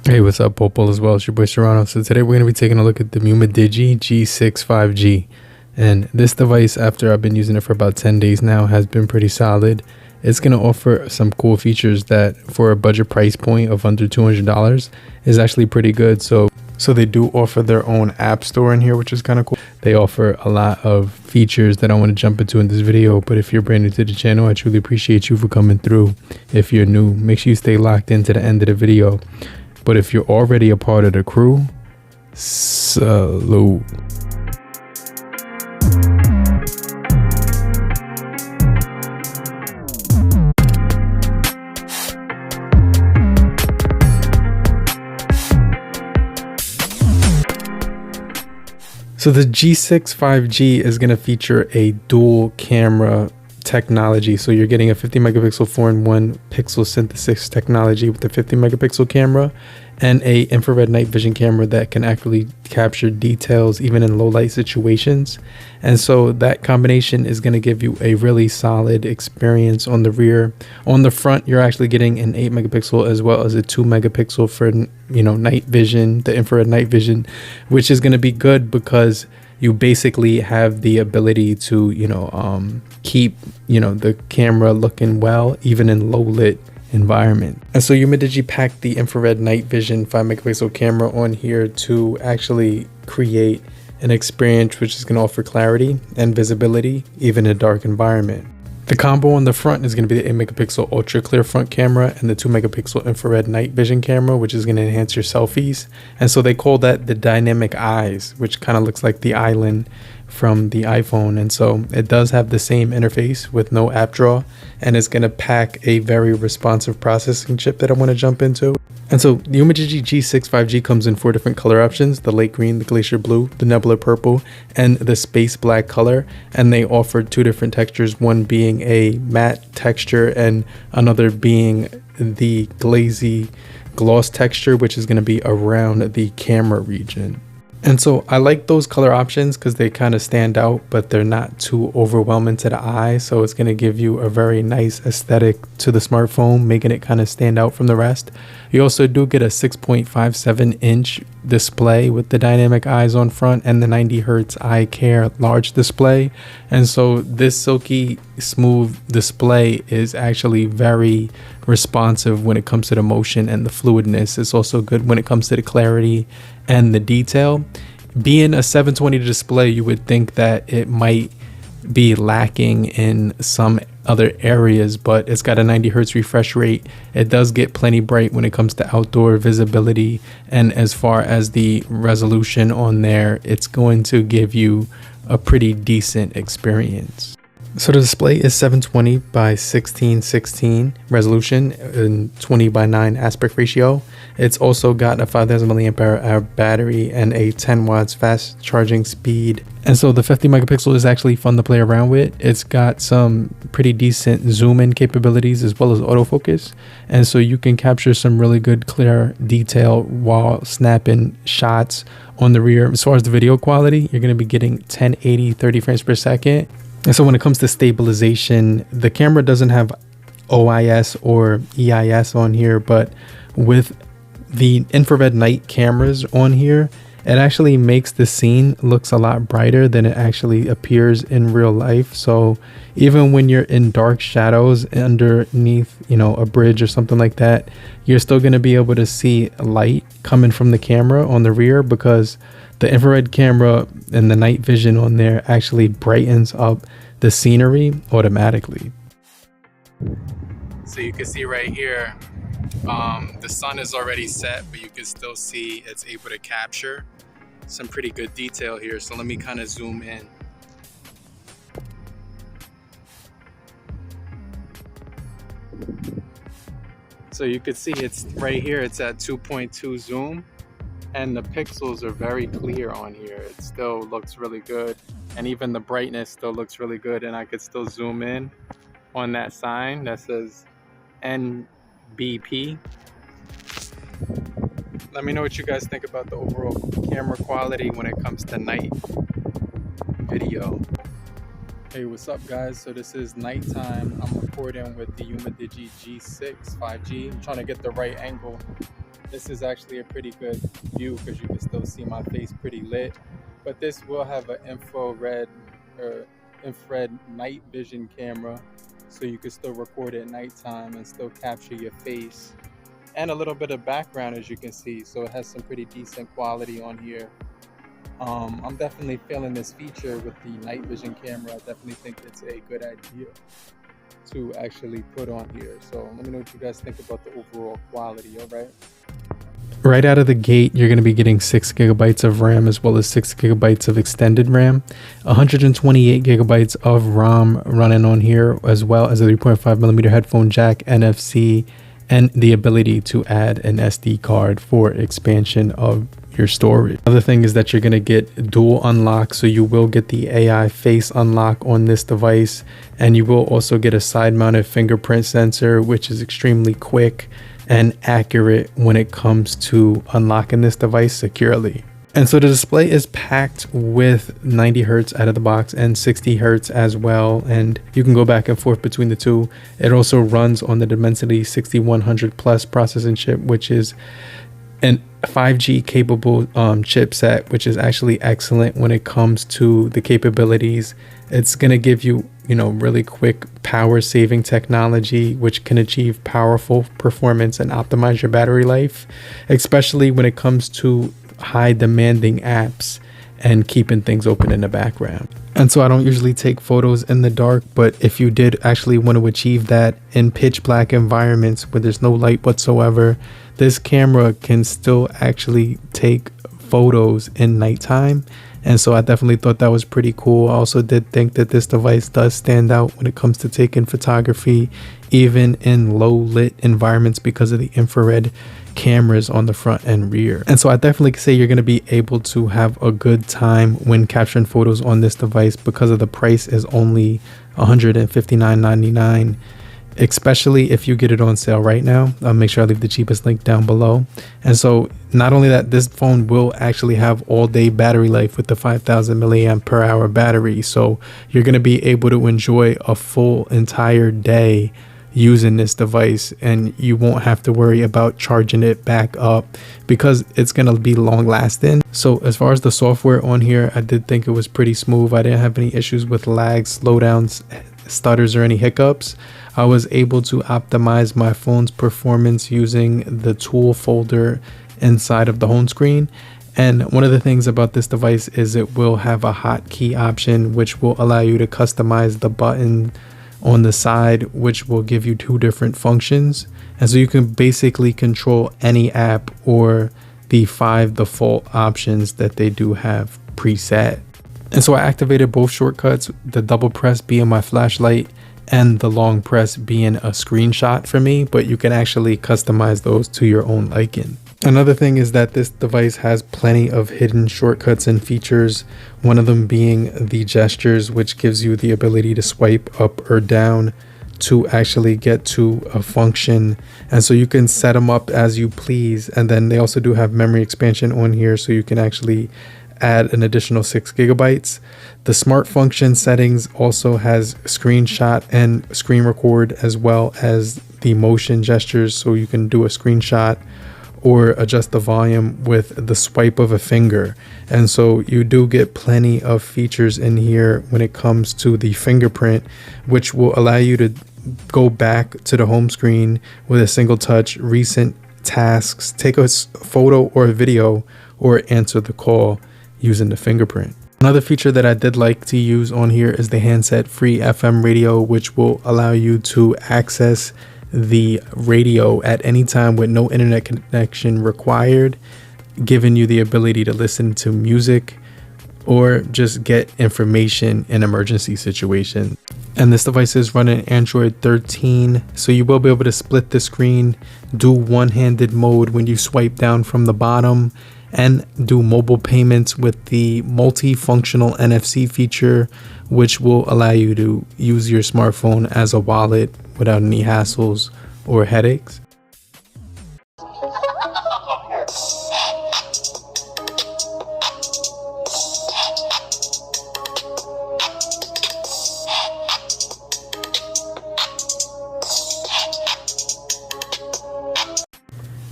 Hey, what's up, Popol, as well? It's your boy Serrano. So today we're going to be taking a look at the Umidigi G6 5G. And this device, after I've been using it for about 10 days now, has been pretty solid. It's going to offer some cool features that for a budget price point of under $200 is actually pretty good. So they do offer their own app store in here, which is kind of cool. They offer a lot of features that I want to jump into in this video. But if you're brand new to the channel, I truly appreciate you for coming through. If you're new, make sure you stay locked into the end of the video. But if you're already a part of the crew, salute. So the G6 5G is going to feature a dual camera technology. So you're getting a 50 megapixel 4-in-1 pixel synthesis technology with the 50 megapixel camera and a infrared night vision camera that can actually capture details even in low light situations. And so that combination is going to give you a really solid experience on the rear. On the front, you're actually getting an 8 megapixel as well as a 2 megapixel for, night vision, the infrared night vision, which is going to be good because you basically have the ability to, keep, the camera looking well, even in low lit environment. And so Umidigi packed the infrared night vision 5 megapixel camera on here to actually create an experience which is going to offer clarity and visibility, even in a dark environment. The combo on the front is going to be the 8 megapixel ultra clear front camera and the 2 megapixel infrared night vision camera, which is going to enhance your selfies. And so they call that the dynamic eyes, which kind of looks like the island from the iPhone. And so it does have the same interface with no app draw, and it's going to pack a very responsive processing chip that I want to jump into. And so the Umidigi G6 5G comes in 4 different color options: the light green, the glacier blue, the nebula purple, and the space black color. And they offer 2 different textures, one being a matte texture and another being the glazy gloss texture, which is going to be around the camera region. And so I like those color options because they kind of stand out, but they're not too overwhelming to the eye. So it's going to give you a very nice aesthetic to the smartphone, making it kind of stand out from the rest. You also do get a 6.57 inch display with the dynamic eyes on front and the 90 hertz eye care large display. And so this silky smooth display is actually very responsive when it comes to the motion and the fluidness. It's also good when it comes to the clarity and the detail. Being a 720 display, you would think that it might be lacking in some other areas, but it's got a 90 hertz refresh rate. It does get plenty bright when it comes to outdoor visibility, and as far as the resolution on there, it's going to give you a pretty decent experience. So the display is 720 by 1616 resolution and 20 by 9 aspect ratio. It's also got a 5000 milliamp hour battery and a 10 watts fast charging speed. And so the 50 megapixel is actually fun to play around with. It's got some pretty decent zoom in capabilities as well as autofocus. And so you can capture some really good clear detail while snapping shots on the rear. As far as the video quality, you're going to be getting 1080 30 frames per second. And so when it comes to stabilization, the camera doesn't have OIS or EIS on here, but with the infrared night cameras on here, it actually makes the scene looks a lot brighter than it actually appears in real life. So even when you're in dark shadows underneath, a bridge or something like that, you're still going to be able to see light coming from the camera on the rear because the infrared camera and the night vision on there actually brightens up the scenery automatically. So you can see right here, the sun is already set, but you can still see it's able to capture some pretty good detail here. So let me kind of zoom in. So you can see it's right here, it's at 2.2 zoom. And the pixels are very clear on here. It still looks really good, and even the brightness still looks really good. And I could still zoom in on that sign that says NBP. Let me know what you guys think about the overall camera quality when it comes to night video. Hey, what's up guys? So this is nighttime. I'm recording with the Umidigi G6 5G. I'm trying to get the right angle this is actually a pretty good view because you can still see my face pretty lit. But this will have an infrared night vision camera, so you can still record at nighttime and still capture your face and a little bit of background, as you can see. So it has some pretty decent quality on here. I'm definitely feeling this feature with the night vision camera. I definitely think it's a good idea to actually put on here. So let me know what you guys think about the overall quality. All right. Right out of the gate, you're going to be getting 6 gigabytes of RAM as well as 6 gigabytes of extended RAM, 128 gigabytes of ROM running on here, as well as a 3.5 millimeter headphone jack, NFC, and the ability to add an SD card for expansion of your storage. Another thing is that you're going to get dual unlock, so you will get the AI face unlock on this device, and you will also get a side mounted fingerprint sensor, which is extremely quick and accurate when it comes to unlocking this device securely. And so the display is packed with 90 hertz out of the box and 60 hertz as well, and you can go back and forth between the two. It also runs on the Dimensity 6100 plus processing chip, which is an 5G capable chipset, which is actually excellent when it comes to the capabilities. It's going to give you, really quick power saving technology, which can achieve powerful performance and optimize your battery life, especially when it comes to high demanding apps and keeping things open in the background. And so I don't usually take photos in the dark, but if you did actually want to achieve that in pitch black environments where there's no light whatsoever, this camera can still actually take photos in nighttime. And so I definitely thought that was pretty cool. I also did think that this device does stand out when it comes to taking photography, even in low lit environments, because of the infrared cameras on the front and rear. And so I definitely say you're going to be able to have a good time when capturing photos on this device, because of the price is only $159.99, especially if you get it on sale right now. I'll make sure I leave the cheapest link down below. And so not only that, this phone will actually have all day battery life with the 5000 milliamp per hour battery. So you're going to be able to enjoy a full entire day using this device, and you won't have to worry about charging it back up because it's going to be long lasting. So as far as the software on here, I did think it was pretty smooth. I didn't have any issues with lag, slowdowns, stutters, or any hiccups. I was able to optimize my phone's performance using the tool folder inside of the home screen. And one of the things about this device is it will have a hotkey option, which will allow you to customize the button on the side, which will give you 2 different functions. And so you can basically control any app or the 5 default options that they do have preset. And so I activated both shortcuts, the double press being my flashlight and the long press being a screenshot for me, but you can actually customize those to your own liking. Another thing is that this device has plenty of hidden shortcuts and features, one of them being the gestures, which gives you the ability to swipe up or down to actually get to a function. And so you can set them up as you please. And then they also do have memory expansion on here, so you can actually add an additional 6 gigabytes. The smart function settings also has screenshot and screen record, as well as the motion gestures, so you can do a screenshot or adjust the volume with the swipe of a finger. And so you do get plenty of features in here when it comes to the fingerprint, which will allow you to go back to the home screen with a single touch, recent tasks, take a photo or a video, or answer the call using the fingerprint. Another feature that I did like to use on here is the handset free FM radio, which will allow you to access the radio at any time with no internet connection required, giving you the ability to listen to music or just get information in emergency situations. And this device is running Android 13, so you will be able to split the screen, do one-handed mode when you swipe down from the bottom, and do mobile payments with the multifunctional NFC feature, which will allow you to use your smartphone as a wallet without any hassles or headaches.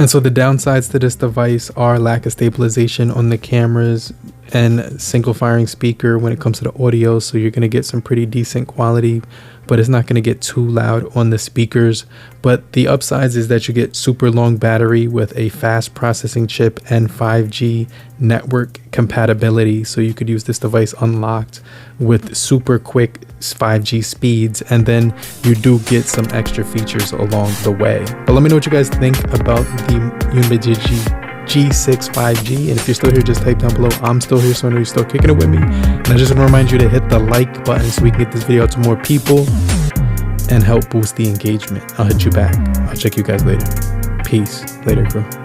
And so the downsides to this device are lack of stabilization on the cameras and single firing speaker when it comes to the audio. So you're going to get some pretty decent quality, but it's not going to get too loud on the speakers. But the upsides is that you get super long battery with a fast processing chip and 5G network compatibility. So you could use this device unlocked with super quick 5G speeds, and then you do get some extra features along the way. But let me know what you guys think about the Umidigi G6 5G, and if you're still here, just type down below. I'm still here, so I know you're still kicking it with me. And I just want to remind you to hit the like button so we can get this video out to more people and help boost the engagement. I'll hit you back. I'll check you guys later. Peace. Later, crew.